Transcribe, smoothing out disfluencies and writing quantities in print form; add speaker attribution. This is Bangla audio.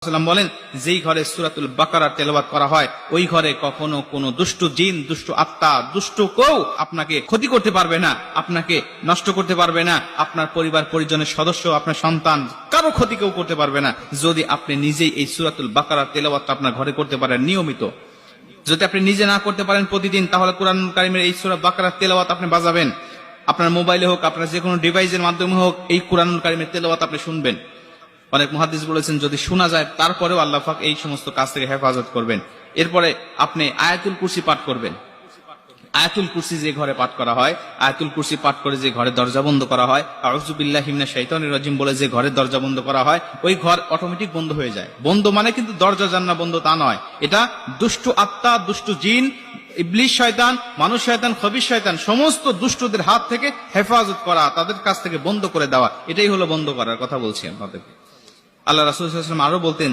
Speaker 1: সাল্লাম বলেন, যেই ঘরে সূরাতুল বাকারা তেলাওয়াত করা হয় ওই ঘরে কখনো কোনো দুষ্ট জিন, দুষ্ট আত্মা, দুষ্ট কেউ আপনাকে ক্ষতি করতে পারবে না, আপনাকে নষ্ট করতে পারবে না, আপনার পরিবার পরিজনের সদস্য, আপনার সন্তান, কারো ক্ষতি কেউ করতে পারবে না, যদি আপনি নিজেই এই সূরাতুল বাকারা তেলাওয়াতটা আপনার ঘরে করতে পারেন নিয়মিত। যদি আপনি নিজে না করতে পারেন প্রতিদিন, তাহলে কোরআনুল কারীমের এই সূরা বাকারা তেলাওয়াত আপনি বাজাবেন, আপনার মোবাইলে হোক, আপনার যে কোনো ডিভাইসের মাধ্যমে হোক, এই কোরআনুল কারীমের তেলাওয়াত আপনি শুনবেন। অনেক মুহাদ্দিস বলেছেন যদি শোনা যায় তারপরেও আল্লাহ পাক এই সমস্ত কাজ থেকে হেফাজত করবেন। এরপরে আপনি আয়াতুল কুরসি পাঠ করবেন। আয়াতুল কুরসি যে ঘরে পাঠ করা হয়, আয়াতুল কুরসি পাঠ করে যে ঘরে দরজা বন্ধ করা হয়, আউযু বিল্লাহি মিনাশ শাইতানির রাজিম বলে যে ঘরে দরজা বন্ধ করা হয়, ওই ঘর অটোমেটিক বন্ধ হয়ে যায়। বন্ধ মানে কিন্তু দরজা জান্নাত বন্ধ তা নয়, এটা দুষ্ট আত্মা, দুষ্ট জিন, ইবলিস শয়তান, মানুষ শয়তান, খবিশ শয়তান, সমস্ত দুষ্টদের হাত থেকে হেফাজত করা, তাদের কাছ থেকে বন্ধ করে দেওয়া, এটাই হলো বন্ধ করার কথা বলছি আপনাদেরকে। আল্লাহ রাসূল সাল্লাল্লাহু আলাইহি ওয়াসাল্লাম আরো বলতেন